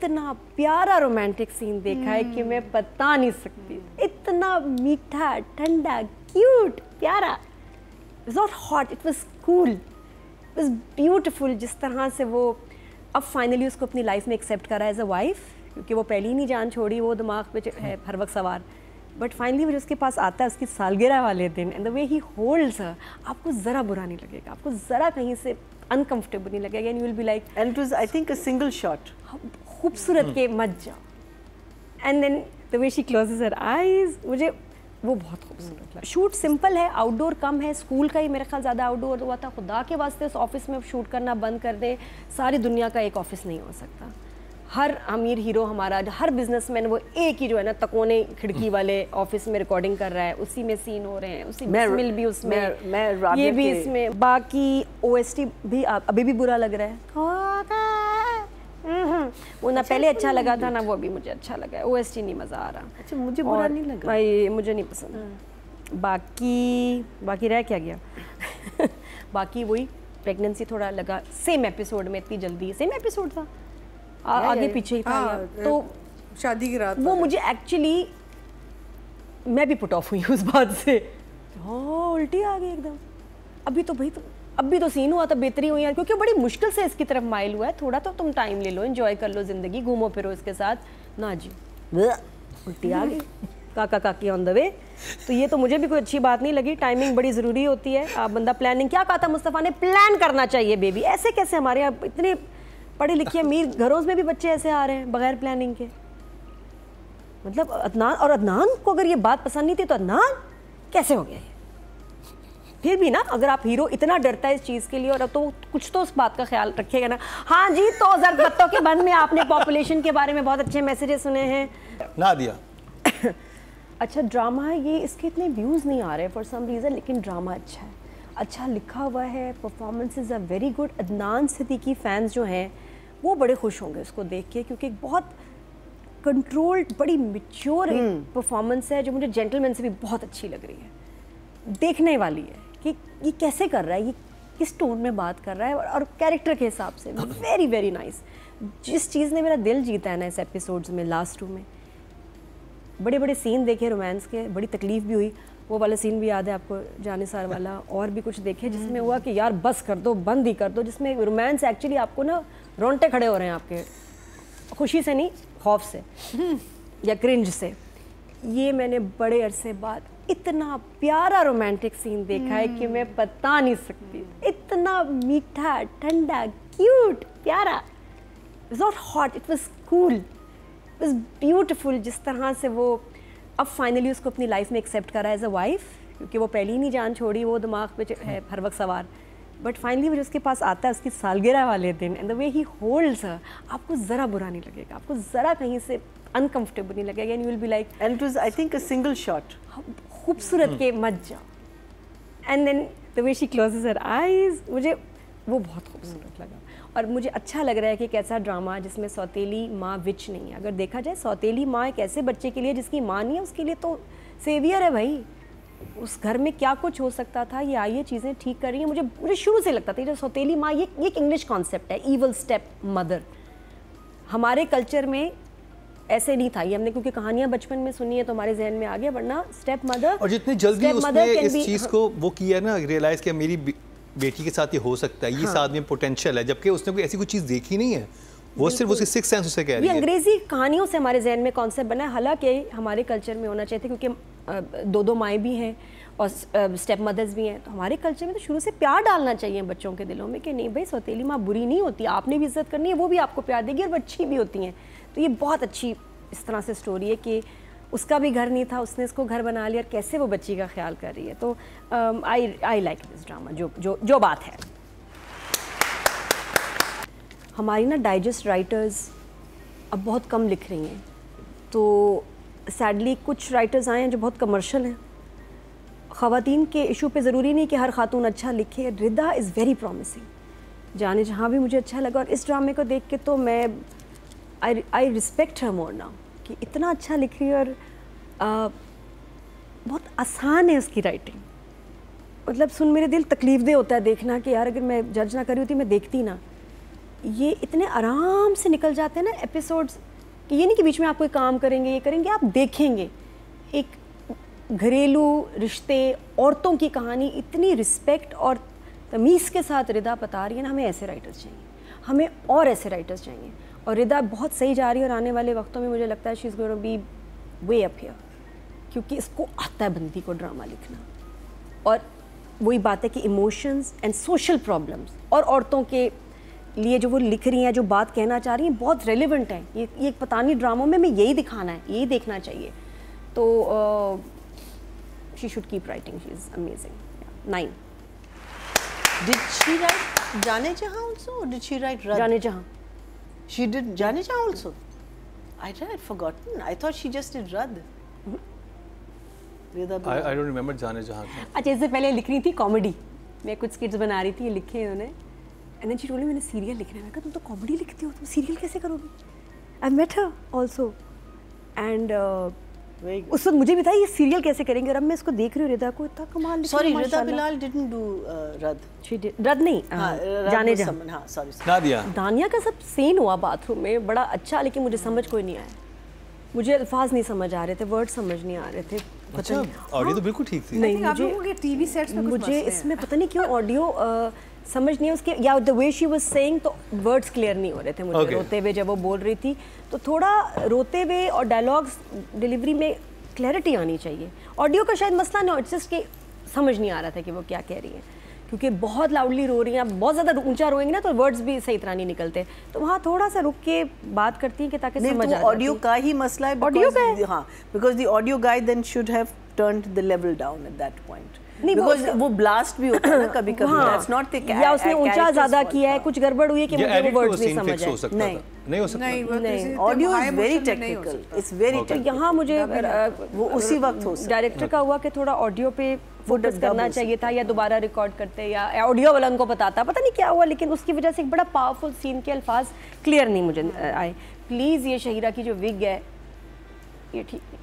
इतना प्यारा romantic scene देखा है कि मैं बता नहीं सकती। इतना मीठा, ठंडा, क्यूट, प्यारा। It was not hot, it was cool, it was beautiful. जिस तरह से वो अब फाइनली उसको अपनी लाइफ में एक्सेप्ट करा एज अ वाइफ, क्योंकि वो पहले ही नहीं जान छोड़ी, वो दिमाग पे है हर वक्त सवार। बट फाइनली वो उसके पास आता है उसकी सालगिरह वाले दिन, and the way he holds her, आपको ज़रा बुरा नहीं लगेगा, आपको ज़रा कहीं से अनकंफर्टेबल नहीं लगेगा, and you will be like, and it was I think a single shot, खूबसूरत के मत जाओ। And then the way she closes her eyes, मुझे वो बहुत खूबसूरत लगा। शूट सिंपल है, आउटडोर कम है, स्कूल का ही मेरे ख्याल ज़्यादा आउटडोर हुआ था। खुदा के वास्ते उस ऑफिस में शूट करना बंद कर दें, सारी दुनिया का एक ऑफिस नहीं हो सकता। हर अमीर हीरो हमारा, हर बिजनेसमैन वो एक ही जो है ना तकोने खिड़की वाले ऑफिस में रिकॉर्डिंग कर रहा है, उसी में सीन हो रहे हैं, उसी मिल भी उसमें, ये भी इसमें। बाकी ओएसटी भी अभी भी बुरा लग रहा है, वो ना पहले अच्छा लगा था ना वो अभी मुझे अच्छा लगा है। ओएसटी नहीं मज़ा आ रहा। अच्छा, मुझे बुरा नहीं लगा भाई, मुझे नहीं पसंद। बाकी रह क्या गया बाकी वही प्रेगनेंसी थोड़ा लगा, सेम एपिसोड में इतनी जल्दी, सेम एपिसोड था, आगे पीछे ही था। तो शादी की रात वो मुझे एक्चुअली, मैं भी पुट ऑफ हुई उस बात से। हाँ, उल्टी आ गई एकदम। अभी तो भाई अभी तो सीन हुआ था, बेहतरी हुई यार, क्योंकि बड़ी मुश्किल से इसकी तरफ माइल हुआ है। थोड़ा तो तुम टाइम ले लो, एंजॉय कर लो ज़िंदगी, घूमो फिरो इसके साथ। ना जी, उल्टी आ गई, काका काकी ऑन द वे। तो ये तो मुझे भी कोई अच्छी बात नहीं लगी। टाइमिंग बड़ी ज़रूरी होती है। आप बंदा प्लानिंग, क्या कहा था मुस्तफ़ा ने, प्लान करना चाहिए बेबी। ऐसे कैसे हमारे यहाँ इतने पढ़े लिखे अमीर घरों में भी बच्चे ऐसे आ रहे हैं बगैर प्लानिंग के। मतलब अदनान, और अदनान को अगर ये बात पसंद नहीं थी तो अदनान कैसे हो गया ये? फिर भी ना, अगर आप हीरो इतना डरता है इस चीज़ के लिए, और अब तो कुछ तो उस बात का ख्याल रखिएगा ना। हाँ जी, तो ज़रबत्तों के बंद में आपने पॉपुलेशन के बारे में बहुत अच्छे मैसेजेस सुने हैं ना दिया। अच्छा ड्रामा है ये, इसके इतने व्यूज़ नहीं आ रहे फॉर सम रीज़न, लेकिन ड्रामा अच्छा है, अच्छा लिखा हुआ है, performances are very good. Adnan Siddiqui fans जो हैं वो बड़े खुश होंगे उसको देख के, क्योंकि एक बहुत कंट्रोल्ड, बड़ी मैच्योर परफॉर्मेंस है जो मुझे जेंटलमैन से भी बहुत अच्छी लग रही है। देखने वाली है कि ये कैसे कर रहा है, ये किस टोन में बात कर रहा है, और कैरेक्टर के हिसाब से वेरी वेरी नाइस। जिस चीज़ ने मेरा दिल जीता है ना इस एपिसोड्स में, लास्ट 2 में बड़े बड़े सीन देखे रोमांस के, बड़ी तकलीफ भी हुई। वो वाला सीन भी याद है आपको, जानिसार वाला, और भी कुछ देखे जिसमें हुआ कि यार बस कर दो, बंद ही कर दो, जिसमें रोमांस एक्चुअली आपको ना रोंगटे खड़े हो रहे हैं आपके, खुशी से नहीं, खौफ से या क्रिंज से। ये मैंने बड़े अरसे बाद इतना प्यारा रोमांटिक सीन देखा है कि मैं बता नहीं सकती। इतना मीठा, ठंडा, क्यूट, प्यारा। It was not hot, it was cool, it was beautiful. जिस तरह से वो अब फाइनली उसको अपनी लाइफ में एक्सेप्ट करा एज अ वाइफ, क्योंकि वो पहले ही नहीं जान छोड़ी, वो दिमाग पे है हर वक्त सवार। बट फाइनली वो उसके पास आता है उसकी सालगिरह वाले दिन, and the way he holds her, आपको ज़रा बुरा नहीं लगेगा, आपको ज़रा कहीं से अनकंफर्टेबल नहीं लगेगा, and you will be like, and it was I think a single shot, खूबसूरत के मत जाओ। And then the way she closes her eyes, मुझे वो बहुत खूबसूरत लगा। और मुझे अच्छा लग रहा है कि एक ऐसा ड्रामा जिसमें सौतेली माँ विच नहीं है। अगर देखा जाए, सौतेली माँ एक ऐसे बच्चे के लिए जिसकी माँ नहीं है, उसके लिए तो सेवियर है भाई। उस घर में क्या कुछ हो सकता था, ये आई ये चीज़ें ठीक कर रही है। मुझे शुरू से लगता था जो सौतेली माँ, ये एक इंग्लिश कॉन्सेप्ट है, ईवल स्टेप मदर। हमारे कल्चर में ऐसे नहीं था ये, हमने क्योंकि कहानियां बचपन में सुनी है तो हमारे जहन में आ गया, वरना स्टेप मदर। और जितनी जल्दी उसने इस चीज़ को वो किया ना, रियलाइज़ किया मेरी बेटी के साथ ये हो सकता है, ये साथ में पोटेंशियल है, जबकि उसने कोई ऐसी कोई चीज़ देखी नहीं है, वो सिर्फ उसकी सिक्स सेंस उसे कह रही है। ये अंग्रेजी कहानियों से हमारे जहन में कॉन्सेप्ट बना है, हालांकि हमारे कल्चर में होना चाहिए था, क्योंकि 2 माएँ भी हैं और स्टेप मदर्स भी हैं। तो हमारे कल्चर में तो शुरू से प्यार डालना चाहिए बच्चों के दिलों में कि नहीं भाई, सौतेली माँ बुरी नहीं होती, आपने भी इज्जत करनी है, वो भी आपको प्यार देगी, और वो अच्छी भी होती हैं। तो ये बहुत अच्छी इस तरह से स्टोरी है कि उसका भी घर नहीं था, उसने इसको घर बना लिया, और कैसे वो बच्ची का ख्याल कर रही है। तो आई लाइक दिस ड्रामा। जो बात है, हमारी ना डाइजेस्ट राइटर्स अब बहुत कम लिख रही हैं, तो सैडली कुछ राइटर्स आए हैं जो बहुत कमर्शियल हैं। ख़वातीन के इशू पे ज़रूरी नहीं कि हर खातून अच्छा लिखे। रिदा इज़ वेरी प्रॉमिसिंग, जाने जहाँ भी मुझे अच्छा लगा, और इस ड्रामे को देख के तो मैं I respect her more now कि इतना अच्छा लिख रही है, और बहुत आसान है उसकी राइटिंग। मतलब सुन मेरे दिल तकलीफ दे होता है देखना कि यार अगर मैं जज ना करी होती मैं देखती ना। ये इतने आराम से निकल जाते हैं ना एपिसोड्स कि ये नहीं कि बीच में आप कोई काम करेंगे, ये करेंगे, आप देखेंगे एक घरेलू रिश्ते, औरतों की कहानी इतनी रिस्पेक्ट और तमीज़ के साथ रिदा बता रही है ना। हमें ऐसे राइटर्स चाहिए, हमें और ऐसे राइटर्स चाहिए। और रिदा बहुत सही जा रही है और आने वाले वक्तों में मुझे लगता है she is going to be way up here, क्योंकि इसको आता है बंदी को ड्रामा लिखना। और वही बात है कि इमोशंस एंड सोशल प्रॉब्लम्स और औरतों के लिए जो वो लिख रही हैं, जो बात कहना चाह रही हैं, बहुत रेलिवेंट है। ये पता नहीं ड्रामों में यही दिखाना है, यही देखना चाहिए। तो she should keep writing, she is amazing. 9 Did she write Jaane Jahan also, or did she write Rad? जाने जहाँ। She did Jaane Jahan also. I had forgotten. I thought she just did Rad. Rida Bilal. I don't remember जाने जहाँ का। अच्छा, इससे पहले लिख रही थी कॉमेडी, मैं कुछ स्किट्स बना रही थी, ये लिखे इन्होंने। And then she told me मैंने सीरियल लिखना है। मैं कहा तुम तो कॉमेडी लिखती हो, तुम सीरियल कैसे करोगी? I met her also and उस वक्त मुझे भी था ये सीरियल कैसे करेंगे। और अब मैं इसको देख रही हूँ, रिदा को इतना कमाल लिखा है। Sorry, Rida Bilal didn't do Rad. She did रद नहीं, Rad जाने was जहाँ। someone, हाँ, sorry. नादिया। दानिया का सब सीन हुआ बाथरूम में बड़ा अच्छा, लेकिन मुझे समझ कोई नहीं आया। मुझे अल्फाज नहीं समझ आ रहे थे, वर्ड समझ नहीं आ रहे थे। अच्छा, ऑडियो तो बिल्कुल ठीक थी। नहीं, आप लोगों के टीवी सेट्स में कुछ मुझे मसले हैं। इसमें पता नहीं क्यों ऑडियो समझ नहीं है उसके, या the way she was saying, तो वर्ड्स क्लियर नहीं हो रहे थे मुझे। Okay. रोते हुए जब वो बोल रही थी तो थोड़ा रोते हुए और डायलॉग्स डिलीवरी में क्लैरिटी आनी चाहिए। ऑडियो का शायद मसला नहीं, इट्स जस्ट कि समझ नहीं आ रहा था कि वो क्या कह रही है, क्योंकि बहुत लाउडली रो रही हैं। आप बहुत ज़्यादा ऊंचा रोएंगे ना तो वर्ड्स भी सही तरह नहीं निकलते, तो वहाँ थोड़ा सा रुक के बात करती हैं कि ताकि समझ आ जाए। ऑडियो का ही मसला है। ऑडियो का है? हाँ, because the audio guy then should have turned the level down at that point. नहीं, because वो blast भी होता है ना कभी-कभी। That's not the या उसने ऊंचा character's ज़्यादा fault. किया है, कुछ गड़बड़ हुई है कि ये मुझे edit वो पे वर्ड्स नहीं scene समझ fix हो आए। सकता नहीं। था। नहीं हो सकता। नहीं, वो नहीं। किसी- Audio high is very emotion में नहीं हो technical. सकता। It's very तो technical. यहाँ मुझे वो उसी वक्त हो सकता है। डायरेक्टर का हुआ कि थोड़ा ऑडियो पे फोकस डब करना हो चाहिए था, या दोबारा रिकॉर्ड करते, या ऑडियो वाला उनको बताता, पता नहीं क्या हुआ, लेकिन उसकी वजह से एक बड़ा पावरफुल सीन के अल्फाज क्लियर नहीं मुझे आए। प्लीज़ ये शहीरा की जो विग है ये ठीक नहीं,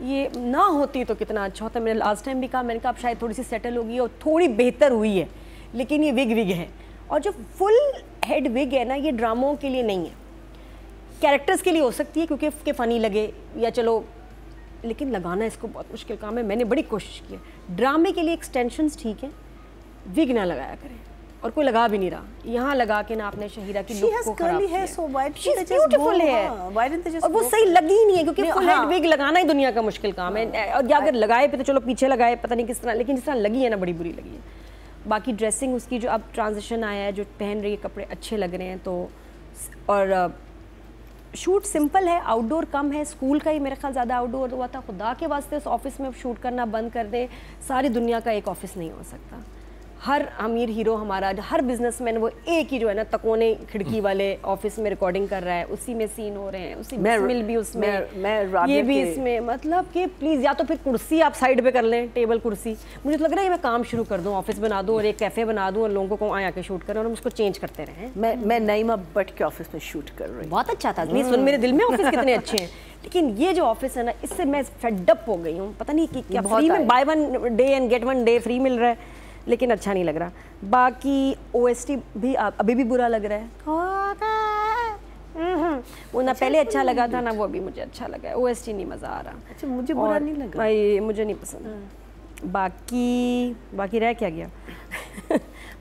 ये ना होती तो कितना अच्छा होता। मैंने लास्ट टाइम भी कहा, मैंने कहा अब शायद थोड़ी सी सेटल होगी और थोड़ी बेहतर हुई है, लेकिन ये विग है। और जो फुल हेड विग है ना, ये ड्रामों के लिए नहीं है, कैरेक्टर्स के लिए हो सकती है क्योंकि उसके फ़नी लगे या चलो, लेकिन लगाना इसको बहुत मुश्किल काम है। मैंने बड़ी कोशिश की है। ड्रामे के लिए एक्सटेंशंस ठीक है, विग ना लगाया करें, और कोई लगा भी नहीं रहा। यहाँ लगा के ना आपने शहीरा की She लुक has को खराब curly किया। hair, so why didn't She's they just beautiful go- है, हाँ, why didn't they just और वो go सही लगी ही नहीं है, क्योंकि नहीं, फुल हाँ। हेड विग लगाना ही दुनिया का मुश्किल काम है। और या अगर लगाए पे तो चलो पीछे लगाए, पता नहीं किस तरह, लेकिन जिस तरह लगी है ना, बड़ी बुरी लगी है। बाकी ड्रेसिंग उसकी जो अब ट्रांजिशन आया है, जो पहन रही है, कपड़े अच्छे लग रहे हैं। तो और शूट सिंपल है, आउटडोर कम है। स्कूल का ही मेरे ख्याल ज़्यादा आउटडोर हुआ था। खुदा के वास्ते उस ऑफिस में शूट करना बंद कर दे। सारी दुनिया का एक ऑफिस नहीं हो सकता। हर अमीर हीरो हमारा, हर बिजनेसमैन वो एक ही जो है ना तकोने खिड़की वाले ऑफिस में रिकॉर्डिंग कर रहा है, उसी में सीन हो रहे हैं, उसी मिल भी उसमें, मैं राबिया ये भी के- इसमें। मतलब कि प्लीज़ या तो फिर कुर्सी आप साइड पे कर लें, टेबल कुर्सी। मुझे तो लग रहा है मैं काम शुरू कर दूं, ऑफिस बना दूं और एक कैफ़े बना दूं और लोगों को आया के शूट करें और हम उसको चेंज करते रहें। मैं नईमा भट्ट के ऑफिस में शूट कर रही हूँ। बहुत अच्छा था, नहीं सुन, मेरे दिल में ऑफिस कितने अच्छे हैं, लेकिन ये जो ऑफिस है ना, इससे मैं फेड अप हो गई हूँ। पता नहीं कि क्या बहुत फ्री में आए। Buy one day and get one day free मिल रहा है, लेकिन अच्छा नहीं लग रहा। बाकी OST भी अभी भी बुरा लग रहा है। वो ना पहले अच्छा लगा था ना, वो अभी मुझे अच्छा लगा है। OST नहीं मज़ा आ रहा। अच्छा, मुझे बुरा और नहीं लगा। भाई मुझे नहीं पसंद। बाकी रह क्या गया?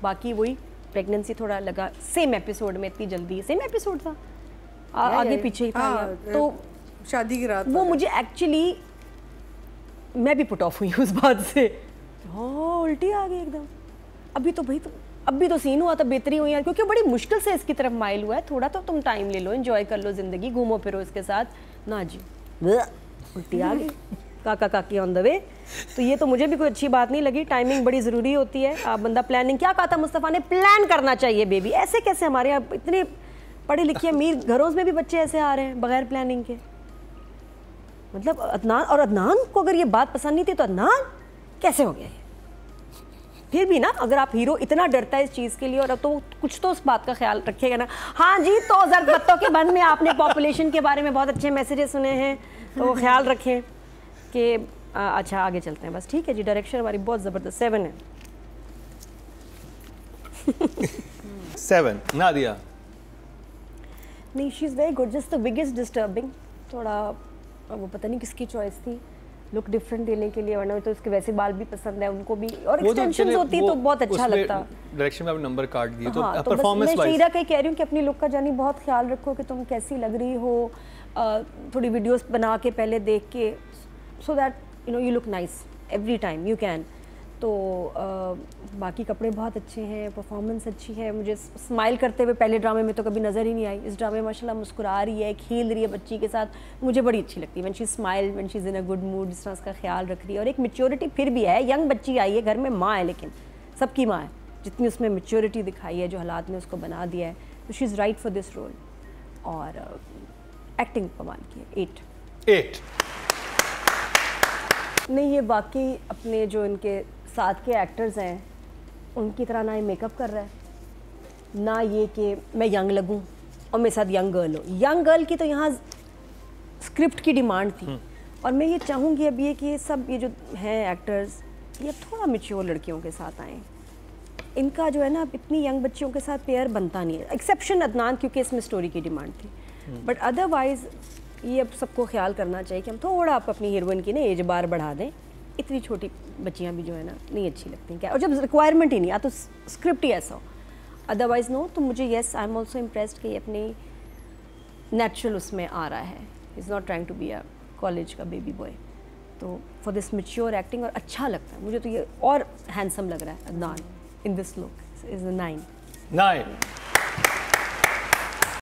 बाकी वही प्रेगनेंसी थोड़ा लगा, सेम एपिसोड में इतनी जल्दी, सेम एपिसोड था, आगे पीछे ही था हाँ, या, तो शादी की रात वो मुझे एक्चुअली, मैं भी पुट ऑफ हुई उस बात से। हाँ, उल्टी आ गई एकदम। अभी तो भाई, तो अभी तो सीन हुआ था, बेहतरी हुई यार, क्योंकि बड़ी मुश्किल से इसकी तरफ माइल हुआ है। थोड़ा तो तुम टाइम ले लो, एंजॉय कर लो ज़िंदगी, घूमो फिरो इसके साथ। ना जी, उल्टी आ गई, काका काकी ऑन द वे। तो ये तो मुझे भी कोई अच्छी बात नहीं लगी। टाइमिंग बड़ी ज़रूरी होती है। आप बंदा प्लानिंग, क्या कहा था मुस्तफ़ा ने, प्लान करना चाहिए बेबी। ऐसे कैसे हमारे यहाँ इतने पढ़े लिखे अमीर घरों में भी बच्चे ऐसे आ रहे हैं बगैर प्लानिंग के। मतलब अदनान को अगर ये बात पसंद नहीं थी तो अदनान कैसे हो गया ये? फिर भी ना, अगर आप हीरो इतना डरता है इस चीज़ के लिए, और अब तो कुछ तो उस बात का ख्याल रखिएगा ना। हाँ जी, तो ज़र्द पत्तों के बंद में आपने पॉपुलेशन के बारे में बहुत अच्छे मैसेजेस सुने हैं, तो ख्याल रखें कि अच्छा आगे चलते हैं बस। ठीक है जी, डायरेक्शन हमारी बहुत ज़बरदस्त 7 है। 7 नादिया। नहीं, she is very good, just the biggest disturbing थोड़ा वो पता नहीं किसकी चॉइस थी लुक डिफरेंट देने के लिए, वरना तो उसके वैसे बाल भी पसंद है उनको भी, और एक्सटेंशंस होती तो बहुत अच्छा लगता। डायरेक्शन में आपने नंबर काट दिए तो हाँ, परफॉर्मेंस वाइज मैं शीरा का कह रही हूँ कि अपनी लुक का जानी बहुत ख्याल रखो कि तुम कैसी लग रही हो, थोड़ी वीडियोस बना के पहले देख के, so that you know you look nice every time you can. तो बाकी कपड़े बहुत अच्छे हैं, परफॉर्मेंस अच्छी है, मुझे स्माइल करते हुए पहले ड्रामे में तो कभी नज़र ही नहीं आई, इस ड्रामे में माशाल्लाह मुस्कुरा रही है, खेल रही है बच्ची के साथ, मुझे बड़ी अच्छी लगती है when she smile, when she is in a good mood, जिस तरह उसका ख्याल रख रही है। और एक मैच्योरिटी फिर भी है, यंग बच्ची आई है घर में, माँ है लेकिन सबकी माँ है, जितनी उसमें मैच्योरिटी दिखाई है, जो हालात ने उसको बना दिया है, तो she is right for this role. और एक्टिंग कमाल की है। 8 नहीं, ये बाकी अपने जो इनके साथ के एक्टर्स हैं उनकी तरह ना ये मेकअप कर रहा है, ना ये कि मैं यंग लगूं और मेरे साथ यंग गर्ल हो। यंग गर्ल की तो यहाँ स्क्रिप्ट की डिमांड थी, और मैं ये चाहूँगी अब ये कि सब ये जो हैं एक्टर्स ये थोड़ा मैच्योर लड़कियों के साथ आएँ। इनका जो है ना इतनी यंग बच्चियों के साथ पेयर बनता नहीं है, एक्सेप्शन अदनान क्योंकि इसमें स्टोरी की डिमांड थी, बट अदरवाइज़ ये अब सबको ख्याल करना चाहिए कि हम थोड़ा आप अपनी हीरोइन की ना एज बार बढ़ा दें। इतनी छोटी बच्चियां भी जो है ना नहीं अच्छी लगती क्या, और जब रिक्वायरमेंट ही नहीं आ तो स्क्रिप्ट ही ऐसा हो, अदरवाइज़ नो। तो मुझे yes I am also impressed कि ये अपनी नेचुरल उसमें आ रहा है, is not trying to be a college का बेबी बॉय। तो फॉर दिस मैच्योर एक्टिंग, और अच्छा लगता है मुझे तो ये, और हैंडसम लग रहा है Adnan in this look, is 9।